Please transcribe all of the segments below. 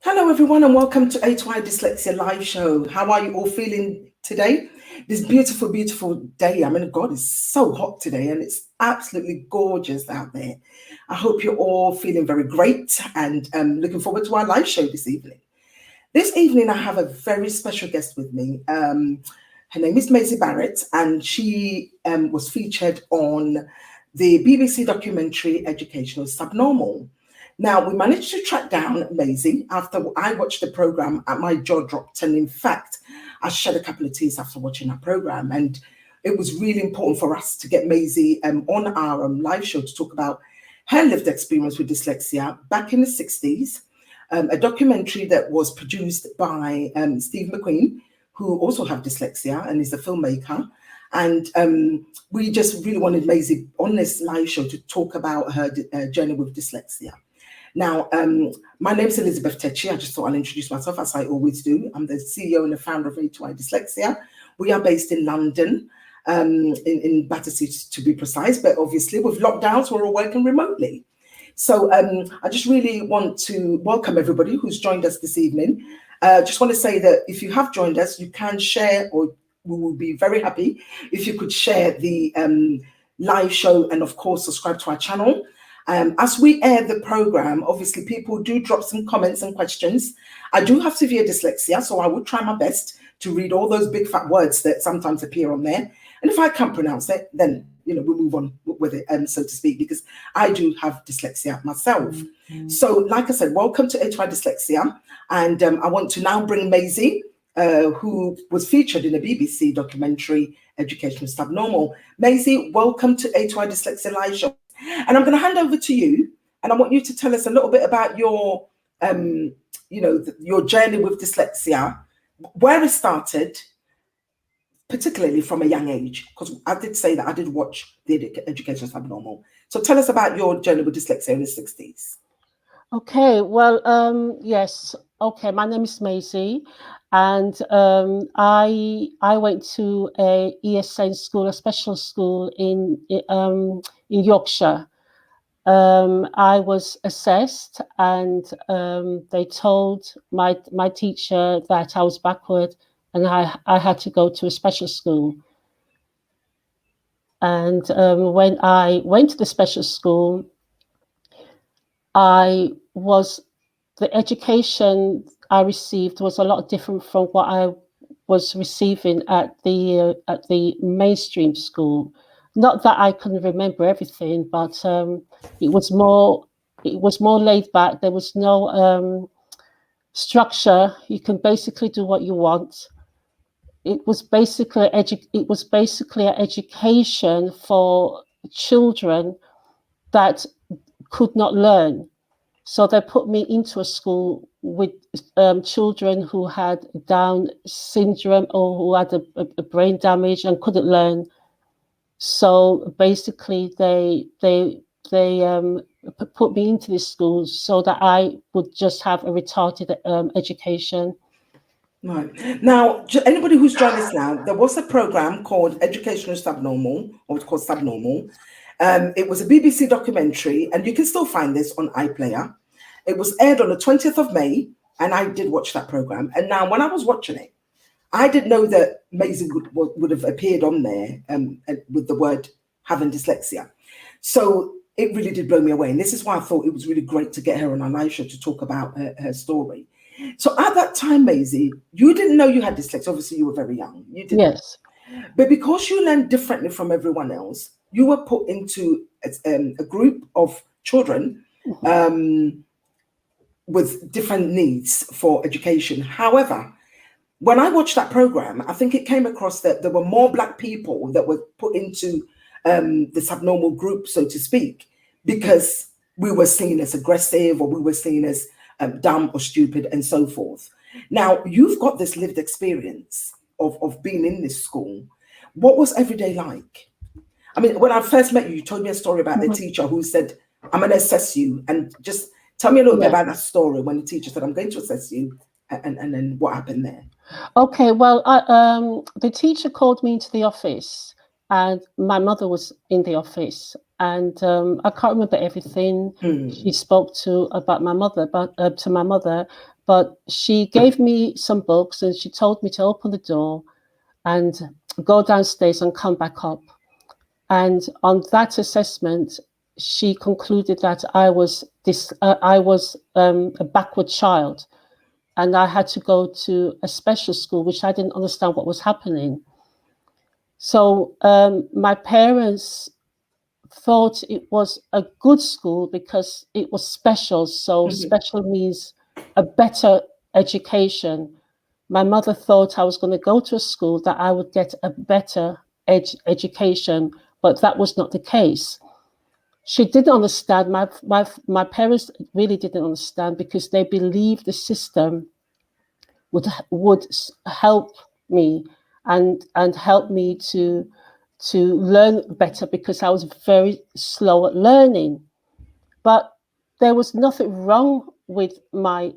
Hello, everyone, and welcome to A2I Dyslexia Live Show. How are you all feeling today? This beautiful, beautiful day. I mean, God, it's so hot today and it's absolutely gorgeous out there. I hope you're all feeling very great and looking forward to our live show this evening. This evening, I have a very special guest with me. Her name is Maisie Barrett, and she was featured on the BBC documentary Educational Subnormal. Now, we managed to track down Maisie after I watched the program, and my jaw dropped. And in fact, I shed a couple of tears after watching that program. And it was really important for us to get Maisie on our live show to talk about her lived experience with dyslexia back in the 60s, a documentary that was produced by Steve McQueen, who also have dyslexia and is a filmmaker. And we just really wanted Maisie on this live show to talk about her journey with dyslexia. Now, my name is Elizabeth Techi. I just thought I'll introduce myself as I always do. I'm the CEO and the founder of A2I Dyslexia. We are based in London, in Battersea to be precise, but obviously with lockdowns, we're all working remotely. So I just really want to welcome everybody who's joined us this evening. Just want to say that if you have joined us, you can share, or we will be very happy if you could share the live show and of course subscribe to our channel. As we air the program, obviously people do drop some comments and questions. I do have severe dyslexia, so I will try my best to read all those big fat words that sometimes appear on there. And if I can't pronounce it, then we'll move on with it, so to speak, because I do have dyslexia myself. Mm-hmm. So, like I said, welcome to A2I Dyslexia, and I want to now bring Maisie, who was featured in a BBC documentary, Educational Subnormal. Maisie, welcome to A2I Dyslexia Live Show. And I'm going to hand over to you, and I want you to tell us a little bit about your, your journey with dyslexia, where it started, particularly from a young age, because I did say that I did watch the Education Subnormal. So tell us about your journey with dyslexia in the 60s. Okay, well, yes. Okay, my name is Maisie, and I went to a ESN school, a special school in Yorkshire. I was assessed, and they told my teacher that I was backward, and I had to go to a special school. And when I went to the special school, the education I received was a lot different from what I was receiving at the mainstream school. Not that I can remember everything, but it was more laid back. There was no structure. You can basically do what you want. It was basically an education for children that could not learn. So they put me into a school with children who had Down syndrome or who had a brain damage and couldn't learn. So basically, they put me into this school so that I would just have a retarded education. Right. Now, anybody who's joined us now, there was a program called Educational Subnormal, or it's called Subnormal. It was a BBC documentary, and you can still find this on iPlayer. It was aired on the 20th of May, and I did watch that program. And now, when I was watching it, I didn't know that Maisie would have appeared on there with the word having dyslexia. So it really did blow me away. And this is why I thought it was really great to get her on our live show to talk about her story. So at that time, Maisie, you didn't know you had dyslexia. Obviously, you were very young. You didn't. Yes. But because you learned differently from everyone else, you were put into a group of children with different needs for education. However, when I watched that program, I think it came across that there were more Black people that were put into the subnormal group, so to speak, because we were seen as aggressive or we were seen as dumb or stupid and so forth. Now, you've got this lived experience of being in this school. What was every day like? I mean, when I first met you, you told me a story about the teacher who said, I'm going to assess you. And just tell me a little bit about that story when the teacher said, I'm going to assess you, and then what happened there. Okay, well, the teacher called me into the office, and my mother was in the office, and I can't remember everything she spoke about my mother, but But she gave me some books and she told me to open the door and go downstairs and come back up. And on that assessment, she concluded that I was a backward child, and I had to go to a special school, which I didn't understand what was happening. So my parents thought it was a good school because it was special. So special means a better education. My mother thought I was going to go to a school that I would get a better education, but that was not the case. She didn't understand. My parents really didn't understand because they believed the system would help me and help me to learn better because I was very slow at learning. But there was nothing wrong with my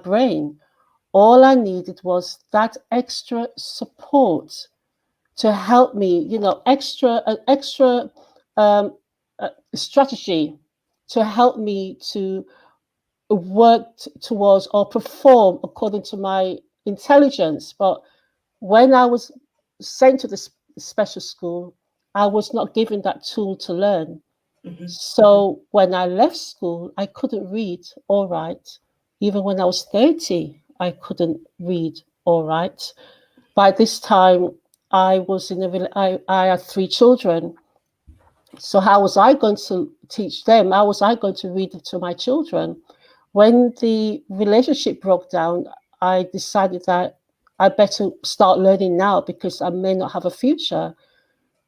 brain. All I needed was that extra support to help me, extra um, strategy to help me to work towards or perform according to my intelligence. But when I was sent to the special school, I was not given that tool to learn. So when I left school, I couldn't read or write. Even when I was 30, I couldn't read or write. By this time, I had 3 children. So how was I going to teach them? How was I going to read to my children? When the relationship broke down, I decided that I better start learning now because I may not have a future.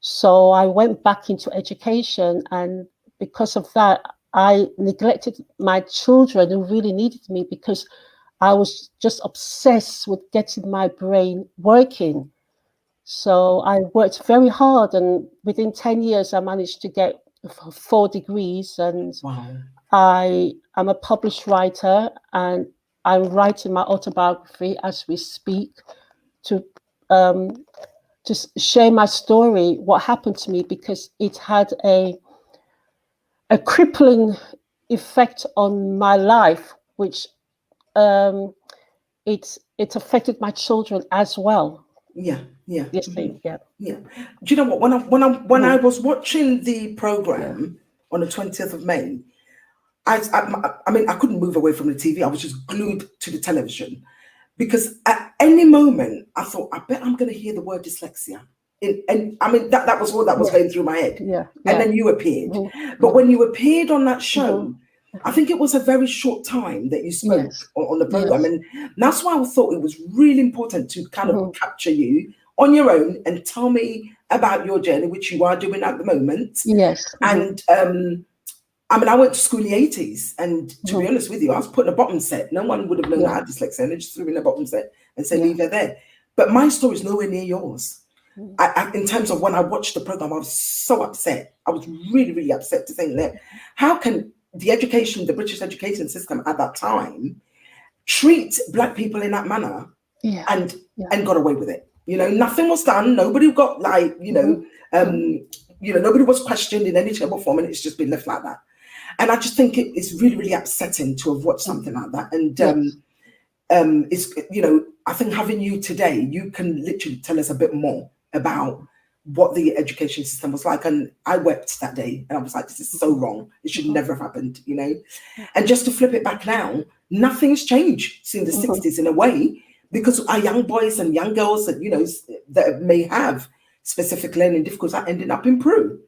So I went back into education, and because of that, I neglected my children who really needed me because I was just obsessed with getting my brain working. So I worked very hard, and within 10 years, I managed to get 4 degrees, and Wow. I am a published writer, and I'm writing my autobiography as we speak to just share my story, what happened to me, because it had a crippling effect on my life, which it affected my children as well. Yeah, yeah. This thing, yeah. Yeah. Do you know what? When I was watching the program on the 20th of May, I mean, I couldn't move away from the TV. I was just glued to the television because at any moment I thought, I bet I'm going to hear the word dyslexia. And I mean, that was all that was going through my head. Yeah. And then you appeared. But when you appeared on that show, I think it was a very short time that you spoke on the program. And that's why I thought it was really important to kind of capture you on your own and tell me about your journey, which you are doing at the moment. Yes. And I mean, I went to school in the 80s, and to be honest with you, I was put in a bottom set. No one would have known I had dyslexia, and they just threw me in a bottom set and said, leave her there. But my story is nowhere near yours. In terms of when I watched the program, I was so upset. I was really, really upset to think that how can the British education system at that time treat Black people in that manner and got away with it? Nothing was done. Nobody got nobody was questioned in any shape or form, and it's just been left like that. And I just think it's really, really upsetting to have watched something like that. And it's, I think having you today, you can literally tell us a bit more about what the education system was like. And I wept that day, and I was like, this is so wrong. It should never have happened, And just to flip it back now, nothing's changed since the 60s in a way, because our young boys and young girls that, that may have specific learning difficulties are ending up in Peru,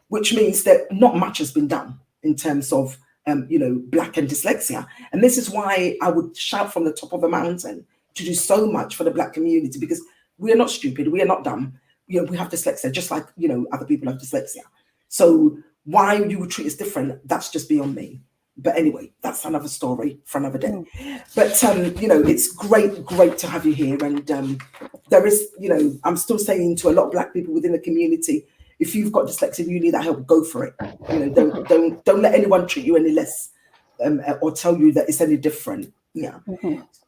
which means that not much has been done in terms of, Black and dyslexia. And this is why I would shout from the top of a mountain to do so much for the Black community, because we are not stupid. We are not dumb. We have dyslexia, just like, other people have dyslexia. So why you would treat us different, that's just beyond me. But anyway, that's another story for another day. But, it's great to have you here. And there is, I'm still saying to a lot of Black people within the community, if you've got dyslexia, you need that help, go for it. Don't let anyone treat you any less or tell you that it's any different. Yeah.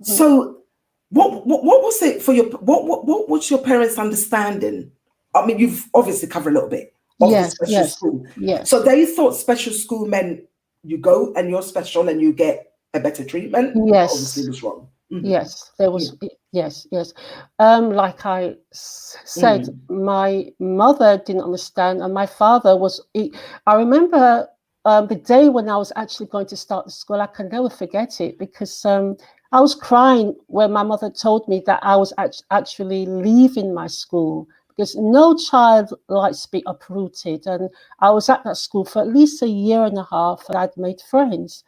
So what was it for your, what was your parents' understanding? I mean, you've obviously covered a little bit of the special school. Yes. So they thought special school meant you go and you're special and you get a better treatment, but obviously Yes. was wrong. Yes, there Yeah. was. Yes, yes. Like I said, Mm. my mother didn't understand, and my father was. I remember the day when I was actually going to start the school. I can never forget it because I was crying when my mother told me that I was actually leaving my school because no child likes to be uprooted, and I was at that school for at least a year and a half, and I'd made friends.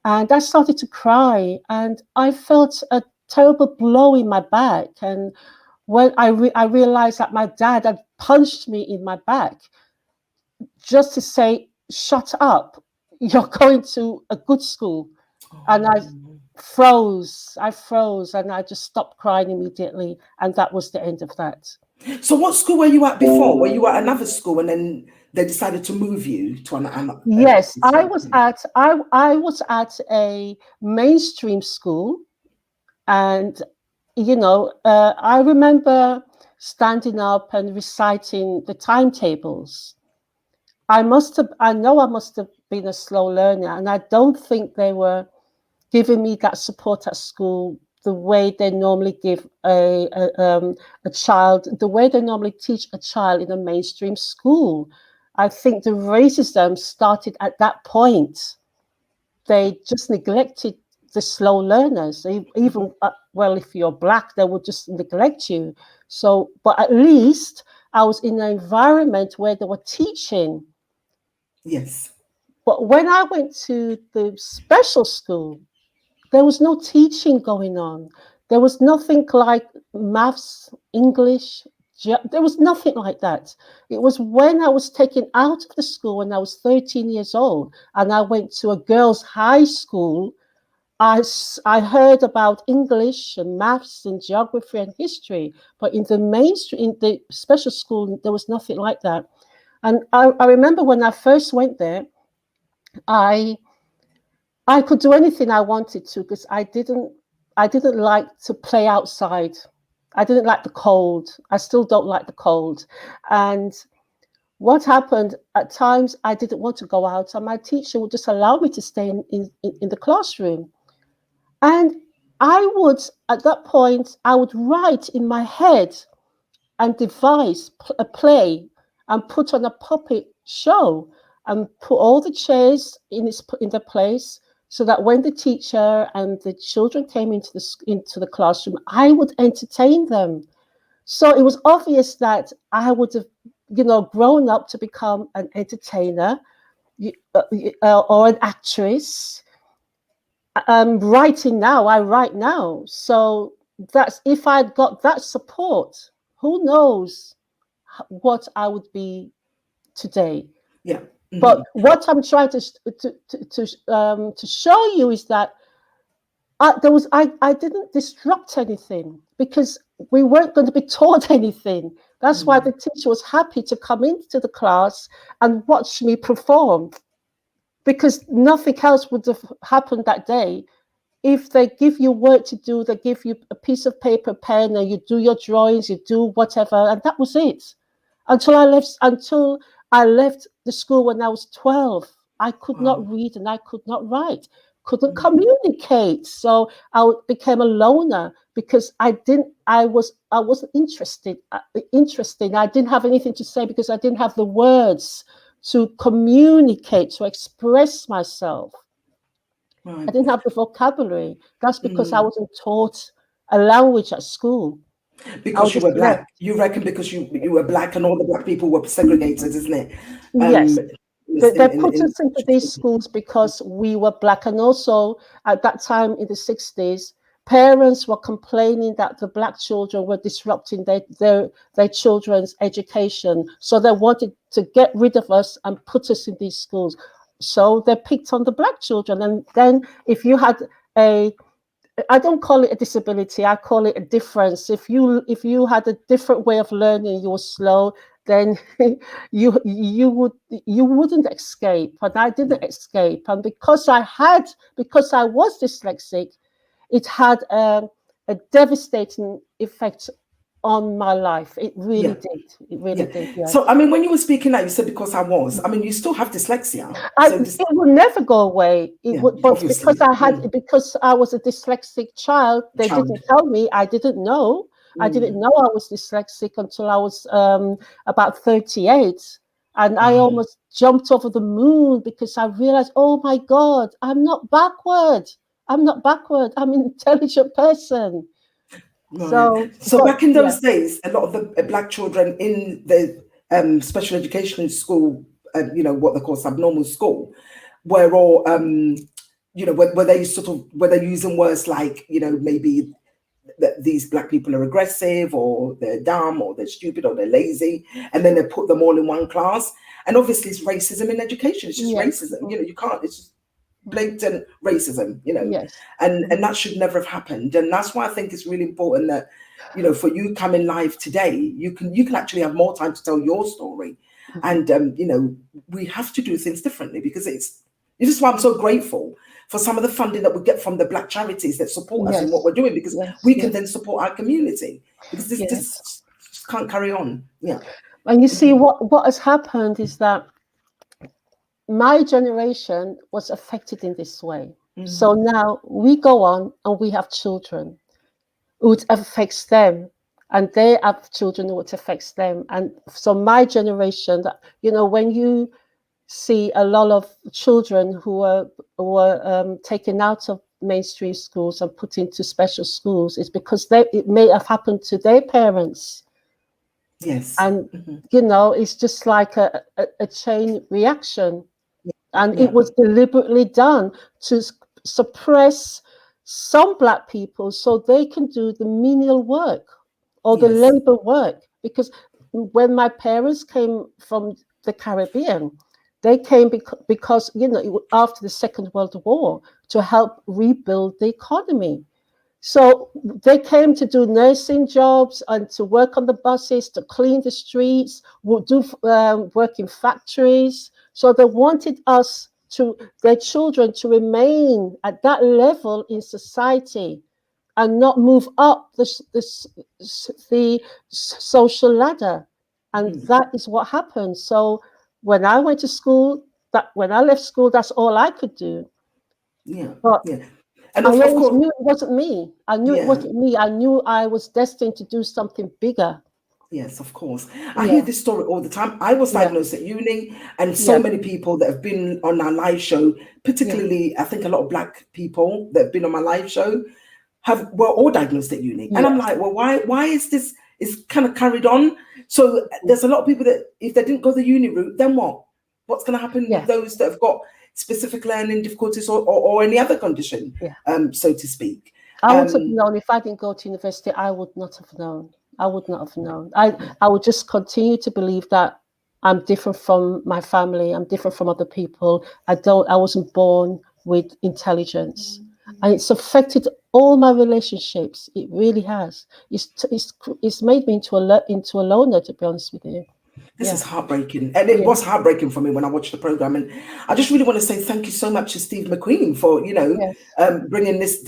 And I started to cry, and I felt a terrible blow in my back. And when I realized that my dad had punched me in my back just to say, "Shut up! You're going to a good school." And Oh. I froze, and I just stopped crying immediately. And that was the end of that. So what school were you at before? Were you at another school and then they decided to move you to a Yes, different school? Mm. I was at a mainstream school. And, I remember standing up and reciting the timetables. I know I must have been a slow learner, and I don't think they were giving me that support at school the way they normally give a child, the way they normally teach a child in a mainstream school. I think the racism started at that point. They just neglected the slow learners. Even well, if you're black, they would just neglect you. So, but at least I was in an environment where they were teaching. Yes. But when I went to the special school, there was no teaching going on. There was nothing like maths, English. There was nothing like that. It was when I was taken out of the school when I was 13 years old and I went to a girls' high school. I heard about English and maths and geography and history, but in the mainstream, in the special school, there was nothing like that. And I remember when I first went there, I I could do anything I wanted to because I didn't like to play outside. I didn't like the cold. I still don't like the cold. And what happened at times I didn't want to go out and my teacher would just allow me to stay in the classroom. And I would at that point I would write in my head and devise a play and put on a puppet show and put all the chairs in their place so that when the teacher and the children came into the classroom, I would entertain them. So it was obvious that I would have, grown up to become an entertainer or an actress. Writing now, I write now. So that's if I'd got that support, who knows what I would be today. Yeah. But what I'm trying to show you is that I didn't disrupt anything because we weren't going to be taught anything. That's why the teacher was happy to come into the class and watch me perform because nothing else would have happened that day. If they give you work to do, they give you a piece of paper, pen, and you do your drawings, you do whatever, and that was it. Until I left the school when I was 12. I could not Wow. read and I could not write, couldn't communicate. So became a loner because I wasn't interested. I didn't have anything to say because I didn't have the words to communicate, to express myself. I Right. didn't have the vocabulary. That's because I wasn't taught a language at school. I was Because you just were left. black. You reckon because you were black and all the black people were segregated, isn't it? Yes, they put In us into these schools because we were black, and also at that time in the 60s, parents were complaining that the black children were disrupting their children's education. So they wanted to get rid of us and put us in these schools. So they picked on the black children, and then if you had a I don't call it a disability. I call it a difference. If you had a different way of learning, you were slow, then you wouldn't escape. And I didn't escape. And because I was dyslexic, it had a devastating effect on my life. It really Yeah. did. It really Yeah. did. Yes. So, I mean, when you were speaking now, you said because I was. I mean, you still have dyslexia. So, this, It would never go away. It yeah, would, but obviously. because I was a dyslexic child, they Child. didn't tell me. I didn't know. I didn't know I was dyslexic until I was about 38, and I Wow. almost jumped over the moon because I realized, oh my God, I'm not backward. I'm not backward. I'm an intelligent person. Right. So, So but back in yeah, those days, a lot of the black children in the special education school, what they call subnormal school, were all, were they sort of, were they using words like, maybe that these black people are aggressive or they're dumb or they're stupid or they're lazy, and then they put them all in one class. And obviously it's racism in education. It's just yes, racism. You can't, it's just blatant racism, yes, and that should never have happened. And that's why I think it's really important that, for you coming live today, you can actually have more time to tell your story. And we have to do things differently, because this is why I'm so grateful for some of the funding that we get from the black charities that support us in what yes, we're doing, because yes, we can yes, then support our community, because this yes. just can't carry on. Yeah. And you see, what has happened is that my generation was affected in this way. So now we go on and we have children who it affects them, and they have children who it affects them. And so my generation, when you see a lot of children who were taken out of mainstream schools and put into special schools, it's because it may have happened to their parents. Yes. And it's just like a chain reaction. And it Yeah. was deliberately done to suppress some black people so they can do the menial work or the Yes. labor work. Because when my parents came from the Caribbean, they came because after the Second World War, to help rebuild the economy. So they came to do nursing jobs and to work on the buses, to clean the streets, would do work in factories. So they wanted their children to remain at that level in society and not move up the social ladder. And that is what happened. So when I went to school, when I left school, that's all I could do. Yeah. But Yeah. And I of always course, knew it wasn't me. I knew it yeah. wasn't me. I knew I was destined to do something bigger. Yes, of course. I hear Yeah, this story all the time. I was yeah, diagnosed at uni, and so yeah, many people that have been on our live show, yeah, particularly I think a lot of black people that have been on my live show, were all diagnosed at uni. And I'm yes, like, well, why is this is kind of carried on? So there's a lot of people that if they didn't go the uni route, then what? What's going to happen with yeah, those that have got specific learning difficulties, or any other condition, yeah. so to speak? I would have Um, known if I didn't go to university. I would not have known. I would not have known. I would just continue to believe that I'm different from my family. I'm different from other people. I wasn't born with intelligence, and it's affected all my relationships. It really has. It's made me into a loner, to be honest with you. This Yeah, is heartbreaking. And it yeah, was heartbreaking for me when I watched the program. And I just really want to say thank you so much to Steve McQueen for, yes. bringing this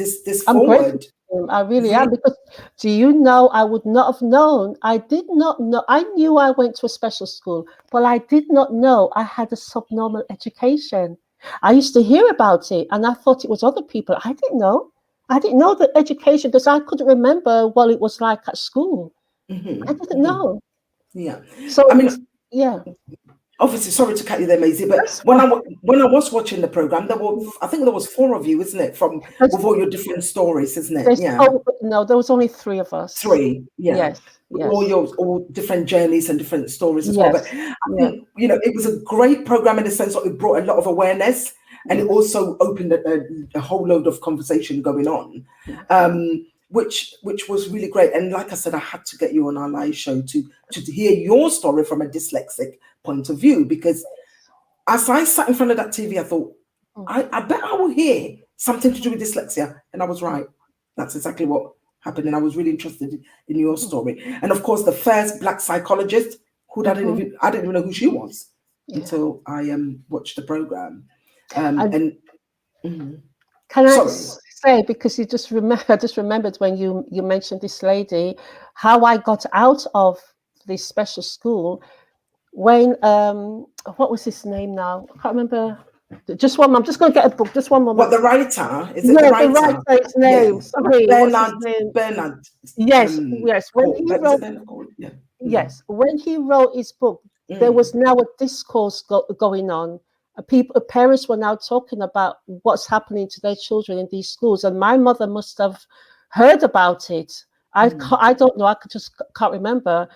I'm grateful forward. to him. I really Really. am, because do you know, I would not have known. I did not know. I knew I went to a special school, but I did not know I had a subnormal education. I used to hear about it and I thought it was other people. I didn't know. I didn't know the education because I couldn't remember what it was like at school. I didn't know. Yeah. So I mean, yeah, obviously, sorry to cut you there, Maisie, but that's when fine. when I was watching the program, I think there was four of you, isn't it? From There's, with all your different stories, isn't it? there's, Yeah. oh, no, there was only three of us. Three, yeah, Yes, with all yes, your all different journeys and different stories as well. But yes, I yeah, think it was a great program in the sense that it brought a lot of awareness, and it yes, also opened a whole load of conversation going on, yeah, which was really great. And like I said, I had to get you on our live show to hear your story from a dyslexic point of view, because as I sat in front of that TV, I thought, mm, I bet I will hear something to do with dyslexia. And I was right. That's exactly what happened. And I was really interested in your mm, story. And of course, the first black psychologist, mhm, I didn't even know who she was yeah. until I watched the program. And And mhm. can I Sorry. say, because you just remember, I just remembered when you mentioned this lady, how I got out of this special school when what was his name now? I can't remember. Just one. I'm just going to get a book. Just one What, moment. the writer? Is it the Yeah, the writer? writer's Yeah. name. Sorry, what's his name? Bernard. Yes, yes. When Cole. he Is it wrote, Bernard Cole? Yeah. yes, when he wrote his book, there Mm. was now a discourse going on. Parents were now talking about what's happening to their children in these schools, and my mother must have heard about it. I don't know. Just can't remember.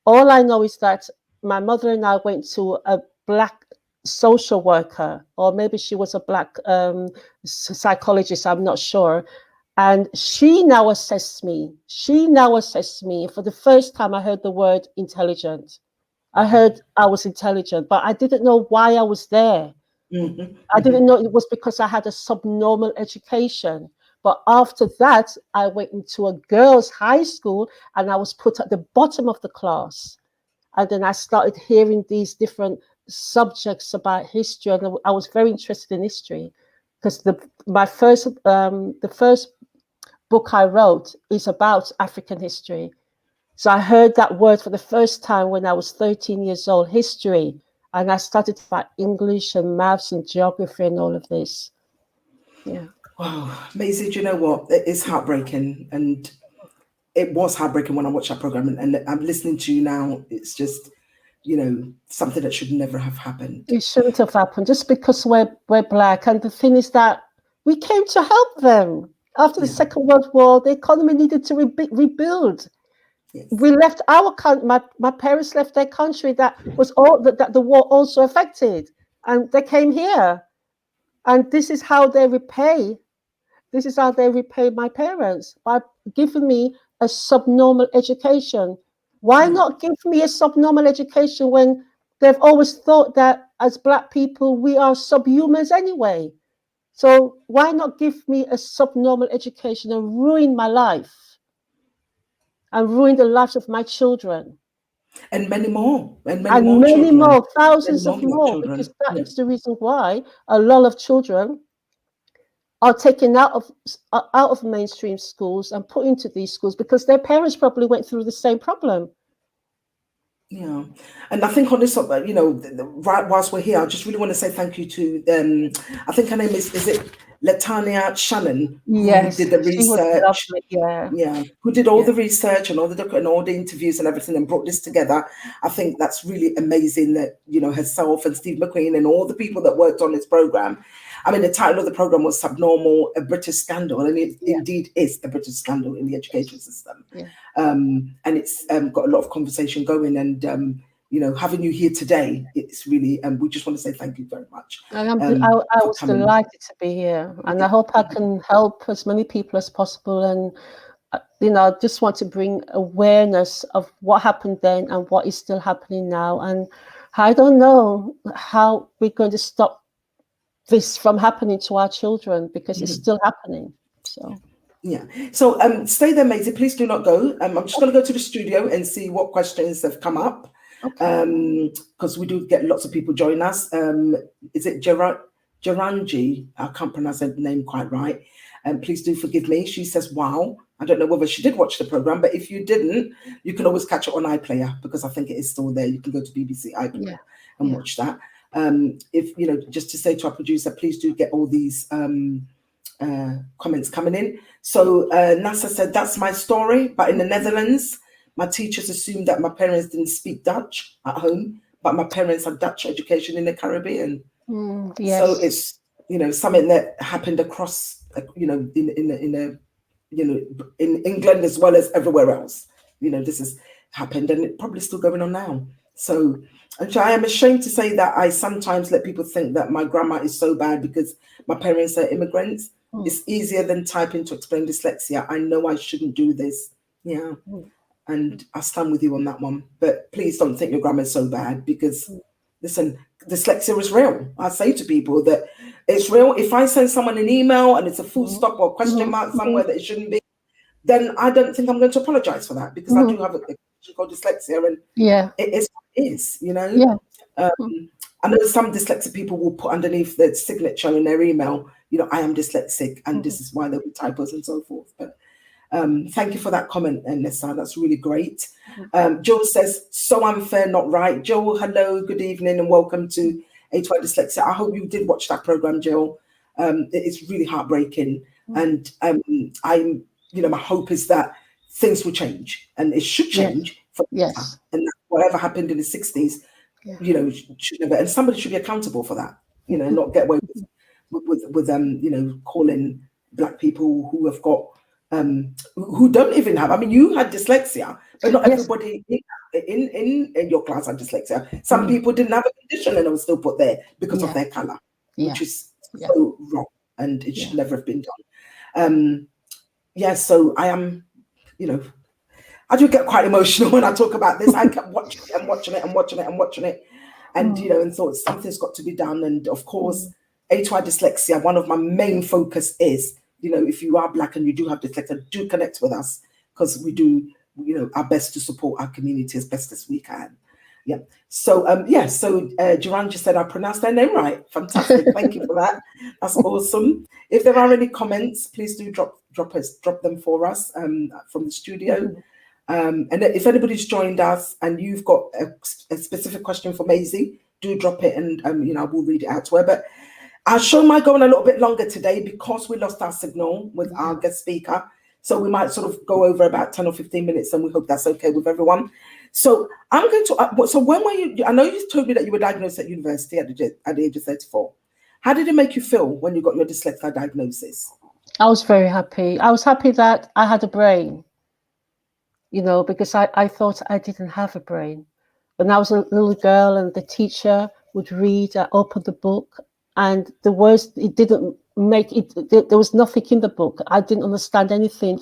All I know is that my mother and I went to a black social worker, or maybe she was a black psychologist. I'm not sure. And she now assessed me. She now assessed me. For the first time, I heard the word intelligent. I heard I was intelligent, but I didn't know why I was there. I didn't know it was because I had a subnormal education. But after that, I went into a girls' high school and I was put at the bottom of the class. And then I started hearing these different subjects about history, and I was very interested in history because the first book I wrote is about African history. So I heard that word for the first time when I was 13 years old, history. And I started about English and maths and geography and all of this. Yeah. Wow, Maisie, do you know what? It's heartbreaking. And it was heartbreaking when I watched that program. And I'm listening to you now. It's just, something that should never have happened. It shouldn't have happened just because we're black. And the thing is that we came to help them. After the Second World War, the economy needed to rebuild. Yes. We left our country. My parents left their country that was all that the war also affected, and they came here. And this is how they repay. This is how they repay my parents, by giving me a subnormal education. Why not give me a subnormal education when they've always thought that as black people we are subhumans anyway? So why not give me a subnormal education and ruin my life and ruin the lives of my children? And many more. And many And more many children. more, thousands Many of more more, children. because that is the reason why a lot of children are taken out of mainstream schools and put into these schools because their parents probably went through the same problem. Yeah, and I think on this, right whilst we're here, I just really want to say thank you to, I think her name is it Latanya Shannon, who Yes, did the she was research. lovely. Yeah, Yeah, who did all yeah, the research and all the interviews and everything and brought this together. I think that's really amazing that, herself and Steve McQueen and all the people that worked on this program. I mean, the title of the program was Subnormal, a British Scandal, and it indeed is a British scandal in the education system. yeah. And it's got a lot of conversation going, and having you here today, it's really, we just want to say thank you very much. And I For was coming. delighted to be here, and I hope I can help as many people as possible. And I just want to bring awareness of what happened then and what is still happening now. And I don't know how we're going to stop this from happening to our children because it's still happening. So. Yeah. So stay there, Maisie. Please do not go. I'm just going to go to the studio and see what questions have come up. Okay. Because we do get lots of people join us. Is it Geranji? I can't pronounce her name quite right. Please do forgive me. She says, wow. I don't know whether she did watch the program, but if you didn't, you can always catch it on iPlayer because I think it is still there. You can go to BBC iPlayer and watch that. If, just to say to our producer, please do get all these comments coming in. So NASA said, that's my story. But in the Netherlands, my teachers assumed that my parents didn't speak Dutch at home, but my parents had Dutch education in the Caribbean. Yes. So it's, something that happened across, in England as well as everywhere else. This has happened and it's probably still going on now. So I am ashamed to say that I sometimes let people think that my grammar is so bad because my parents are immigrants. It's easier than typing to explain dyslexia. I know I shouldn't do this. Yeah. And I stand with you on that one. But please don't think your grammar is so bad because, listen, dyslexia is real. I say to people that it's real. If I send someone an email and it's a full stop or question mark somewhere that it shouldn't be, then I don't think I'm going to apologize for that because I do have a condition called dyslexia and it is what it is, I know some dyslexic people will put underneath their signature in their email, I am dyslexic and this is why there were typos and so forth. But thank you for that comment, Nessa. That's really great. Joel says, so unfair, not right. Joel, hello, good evening, and welcome to A2I Dyslexia. I hope you did watch that program, Joel. It's really heartbreaking. And my hope is that things will change, and it should change for better. And that whatever happened in the 60s, should never, and somebody should be accountable for that, not get away with calling Black people who have got who don't even have. I mean, you had dyslexia, but not everybody in your class had dyslexia. Some people didn't have a condition and it was still put there because of their color, which is so wrong, and it should never have been done. So I am, I do get quite emotional when I talk about this. I kept watching it and watching it and watching it and watching it, and and thought something's got to be done. And of course, A2I Dyslexia, one of my main focus is, if you are Black and you do have dyslexia, do connect with us, because we do, our best to support our community as best as we can. Yeah. So Duran just said I pronounced their name right. Fantastic. Thank you for that. That's awesome. If there are any comments, please do drop them for us from the studio. And if anybody's joined us and you've got a specific question for Maisie, do drop it, and I will read it out to her. But our show might go on a little bit longer today because we lost our signal with our guest speaker. So we might sort of go over about 10 or 15 minutes, and we hope that's okay with everyone. So I'm going to, so when were you, I know you told me that you were diagnosed at university at the age of 34. How did it make you feel when you got your dyslexia diagnosis? I was very happy. I was happy that I had a brain, because I thought I didn't have a brain. When I was a little girl and the teacher would read, I opened the book, and the words, it didn't make it, there was nothing in the book. I didn't understand anything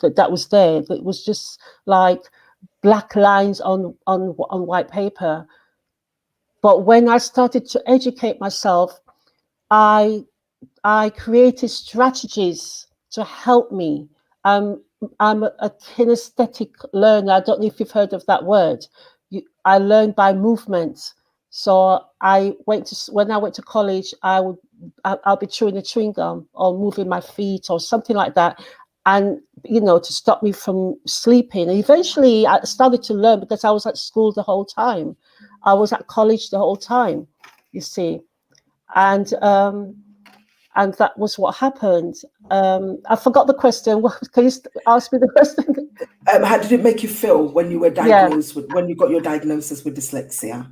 that was there. It was just like black lines on white paper. But when I started to educate myself, I created strategies to help me. I'm a kinesthetic learner. I don't know if you've heard of that word. I learned by movement. So when I went to college, I'll be chewing a chewing gum or moving my feet or something like that, and to stop me from sleeping. And eventually, I started to learn because I was at school the whole time. I was at college the whole time, you see, and that was what happened. I forgot the question. Can you ask me the question? How did it make you feel when you were diagnosed when you got your diagnosis with dyslexia?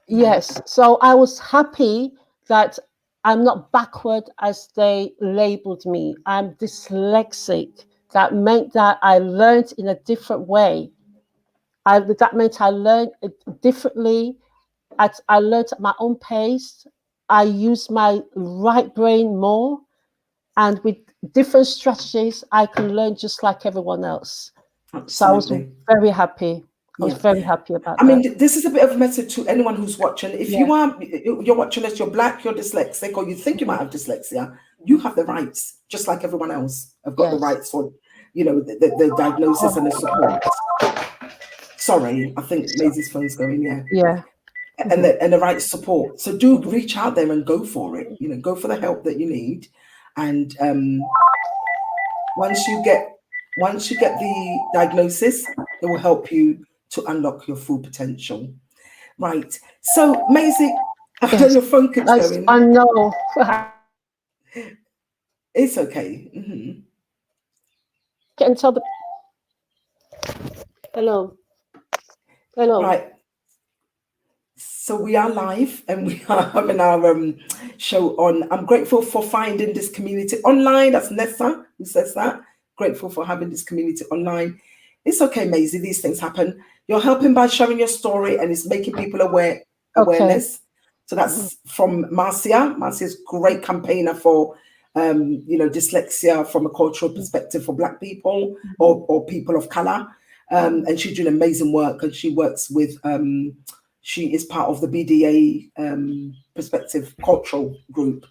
Yes. So I was happy that I'm not backward as they labeled me. I'm dyslexic. That meant that I learned in a different way. That meant I learned differently. I learned at my own pace. I used my right brain more. And with different strategies, I can learn just like everyone else. Absolutely. So I was very happy. I was very happy about that. I mean, this is a bit of a message to anyone who's watching. If you're watching this, you're Black, you're dyslexic, or you think you might have dyslexia, you have the rights, just like everyone else have got the rights for, the diagnosis and the support. Sorry, I think Maisie's phone's going, and the right support. So do reach out there and go for it. Go for the help that you need, and once you get the diagnosis, it will help you to unlock your full potential. Right. So, Maisie, I know your phone keeps going. I know. It's okay. Can tell the. Hello. Right. So we are live and we are having our show on. I'm grateful for finding this community online. That's Nessa who says that. Grateful for having this community online. It's okay, Maisie. These things happen. You're helping by sharing your story, and it's making people awareness. Okay. So that's from Marcia. Marcia's great campaigner for dyslexia from a cultural perspective for Black people or people of color. And she's doing amazing work, and she works with she is part of the BDA perspective cultural group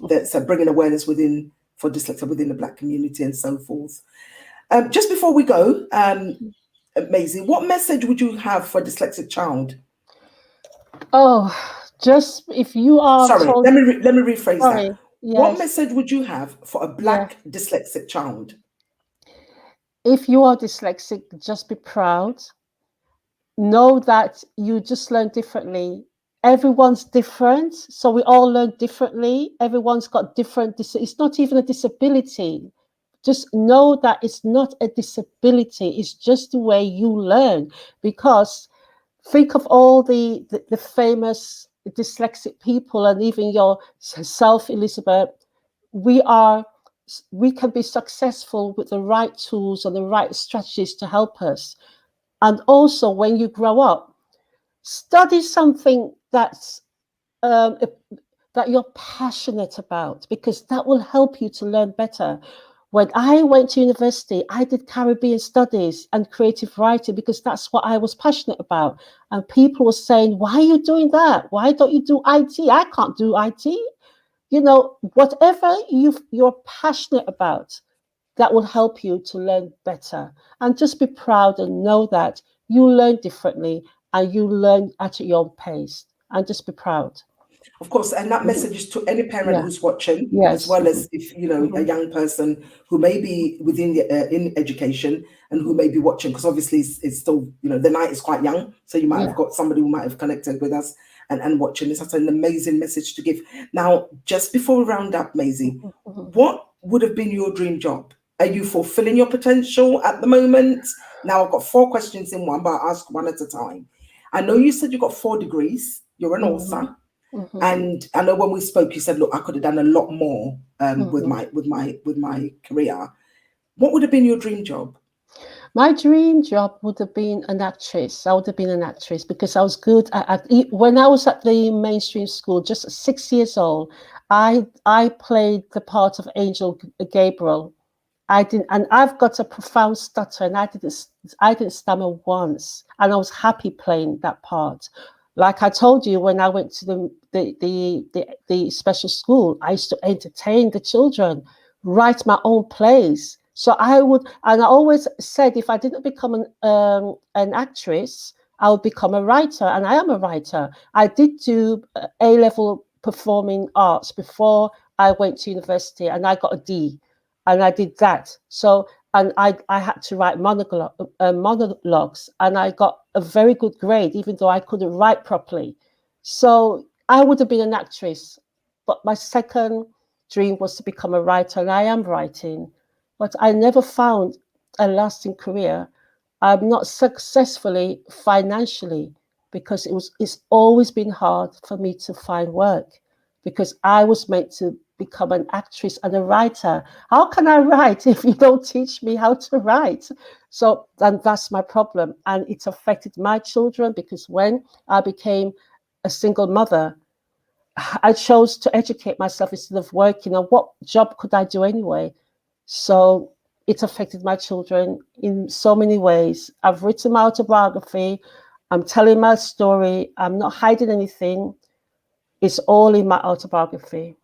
that's bringing awareness for dyslexia within the Black community and so forth. Just before we go, Maisie, what message would you have for a dyslexic child? Oh, just if you are. Sorry, let me rephrase that. What Yes. message would you have for a Yeah. Black dyslexic child? If you are dyslexic, just be proud. Know that you just learn differently. Everyone's different, so we all learn differently. Everyone's got different. It's not even a disability. Just know that it's not a disability. It's just the way you learn. Because think of all the famous dyslexic people, and even yourself, Elizabeth. We are we can be successful with the right tools and the right strategies to help us. And also, when you grow up, study something um, that you're passionate about, because that will help you to learn better. When I went to university, I did Caribbean studies and creative writing because that's what I was passionate about. And people were saying, "Why are you doing that? Why don't you do IT? I can't do IT." Whatever you're passionate about, that will help you to learn better. And just be proud and know that you learn differently and you learn at your own pace. And just be proud. Of course, and that Mhm. message is to any parent Yeah. who's watching, as Yes. well as if a Mhm. young person who may be within in education and who Mhm. may be watching, because obviously it's still the night is quite young, so you might have Yeah. got somebody who might have connected with us and watching this. That's an amazing message to give. Now, just before we round up, Maisie, Mhm. Mhm. what would have been your dream job? Are you fulfilling your potential at the moment? Now, I've got 4 questions in one, but I'll ask one at a time. I know you said you got 4 degrees. You're an Mhm. author. Mhm. And I know when we spoke, you said, "Look, I could have done a lot more with Mhm. my career." What would have been your dream job? My dream job would have been an actress. I would have been an actress because I was good when I was at the mainstream school, just 6 years old. I played the part of Angel Gabriel. I didn't, and I've got a profound stutter, and I didn't stammer once, and I was happy playing that part. Like I told you, when I went to the special school, I used to entertain the children, write my own plays. So I would, and I always said, if I didn't become an actress, I would become a writer, and I am a writer. I did do A-level performing arts before I went to university, and I got a D, and I did that. So, and I had to write monologues, and I got a very good grade, even though I couldn't write properly. So I would have been an actress, but my second dream was to become a writer, and I am writing, but I never found a lasting career. I'm not successfully financially because it's always been hard for me to find work because I was meant to become an actress and a writer. How can I write if you don't teach me how to write? So and that's my problem. And it's affected my children because when I became a single mother, I chose to educate myself instead of working. And what job could I do anyway? So it affected my children in so many ways. I've written my autobiography. I'm telling my story. I'm not hiding anything. It's all in my autobiography.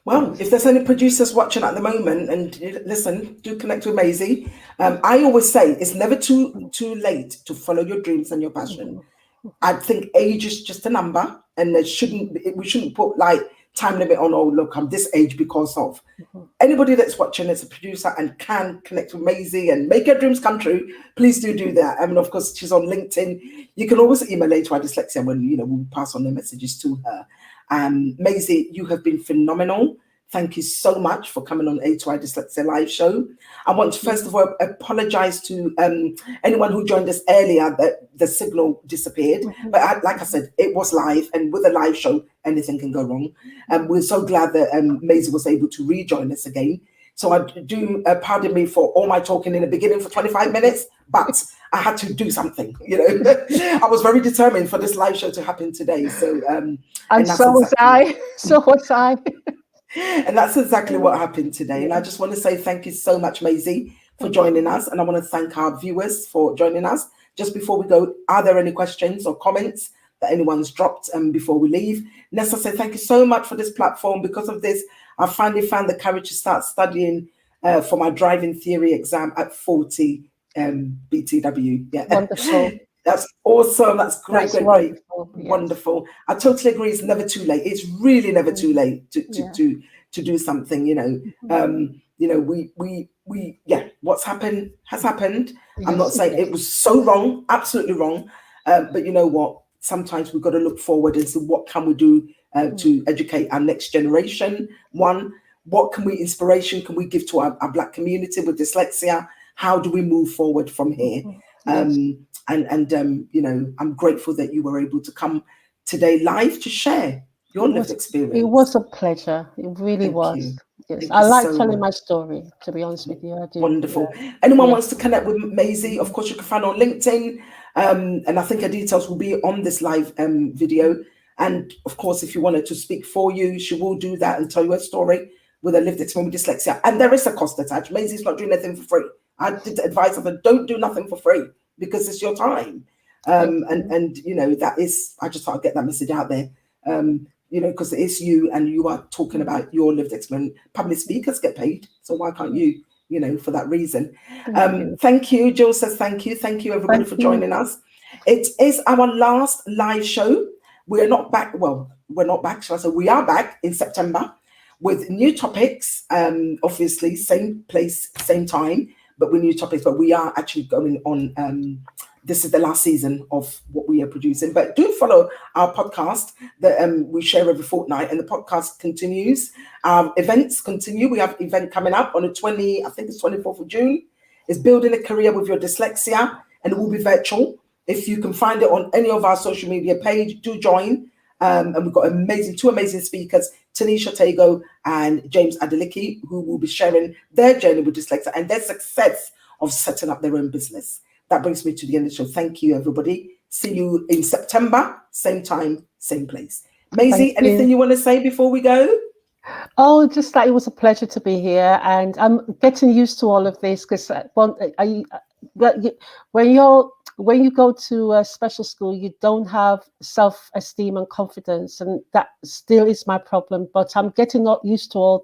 Well, Yes. if there's any producers watching at the moment, and listen, do connect with Maisie. I always say it's never too late to follow your dreams and your passion. Mhm. I think age is just a number, and we shouldn't put like time limit on. Oh, look, I'm this age because of. Mhm. Anybody that's watching is a producer and can connect with Maisie and make her dreams come true, please do that. I mean, of course, she's on LinkedIn. You can always email her to our Dyslexia when we'll pass on the messages to her. Maisie, you have been phenomenal. Thank you so much for coming on A2I Dyslexia Live Show. I want to Thank first of all apologize to anyone who joined us earlier that the signal disappeared. you. But like I said, it was live, and with a live show, anything can go wrong. We're so glad that Maisie was able to rejoin us again. So I do pardon me for all my talking in the beginning for 25 minutes, but I had to do something. I was very determined for this live show to happen today. So And and that's so was exactly I. So was I. and that's exactly what happened today. And I Yeah. just want to say thank you so much, Maisie, for Thank joining you. us. And I want to thank our viewers for joining us. Just before we go, are there any questions or comments that anyone's dropped before we leave? Nessa said, thank you so much for this platform. Because of this, I finally found the courage to start studying for my driving theory exam at 40 BTW. Yeah. Wonderful. That's awesome. That's great, That's great, great. wonderful. Yes. Wonderful. I totally agree. It's never too late. It's really never too Mm. late Yeah. to do something, what's happened has happened. I'm not saying it was so wrong, absolutely wrong. But you know what? Sometimes we've got to look forward and see what can we do to educate our next generation. One, what inspiration can we give to our Black community with dyslexia? How do we move forward from here? I'm grateful that you were able to come today live to share your lived experience. It was a pleasure. It really was. Yes, I like telling my story, to be honest with you. I do. Wonderful. Anyone wants to connect with Maisie, of course, you can find her on LinkedIn. And I think her details will be on this live video. And of course, if you wanted to speak for you, she will do that and tell you her story with a lived experience with dyslexia. And there is a cost attached. Maisie's not doing anything for free. I did advise her, don't do nothing for free because it's your time. That is, I just thought I'd get that message out there. Because it's you and you are talking about your lived experience. Public speakers get paid, so why can't you, for that reason? Thank you. Jill says thank you. Thank you, everybody, for joining us. It is our last live show. We're not back. Well, we're not back, shall I say? We are back in September with new topics. Obviously, same place, same time, but with new topics. But we are actually going on. This is the last season of what we are producing. But do follow our podcast that we share every fortnight, and the podcast continues. Our events continue. We have an event coming up on the 24th of June. It's Building a Career with Your Dyslexia, and it will be virtual. If you can find it on any of our social media page, do join. And we've got two amazing speakers, Tanisha Tago and James Adeliki, who will be sharing their journey with dyslexia and their success of setting up their own business. That brings me to the end of the show. Thank you, everybody. See you in September, same time, same place. Maisie, anything you want to say before we go? Oh, just that it was a pleasure to be here, and I'm getting used to all of this because when you go to a special school, you don't have self-esteem and confidence, and that still is my problem. But I'm getting used to all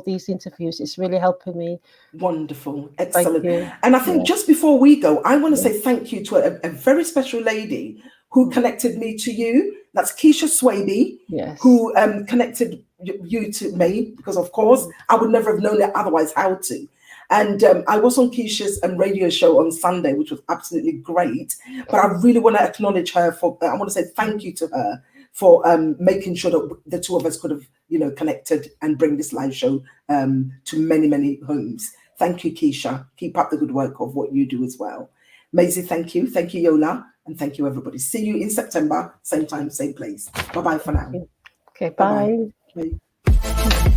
these interviews. It's really helping me. Wonderful, excellent. And I think just before we go, I want to say thank you to a very special lady who connected me to you. That's Keisha Swaby, who connected you to me, because of course I would never have known it otherwise how to. And I was on Keisha's radio show on Sunday, which was absolutely great. But I really want to acknowledge her I want to say thank you to her for making sure that the two of us could have, connected and bring this live show to many, many homes. Thank you, Keisha. Keep up the good work of what you do as well. Maisie, thank you. Thank you, Yola. And thank you, everybody. See you in September, same time, same place. Bye-bye for now. Okay, bye. Bye-bye. Bye.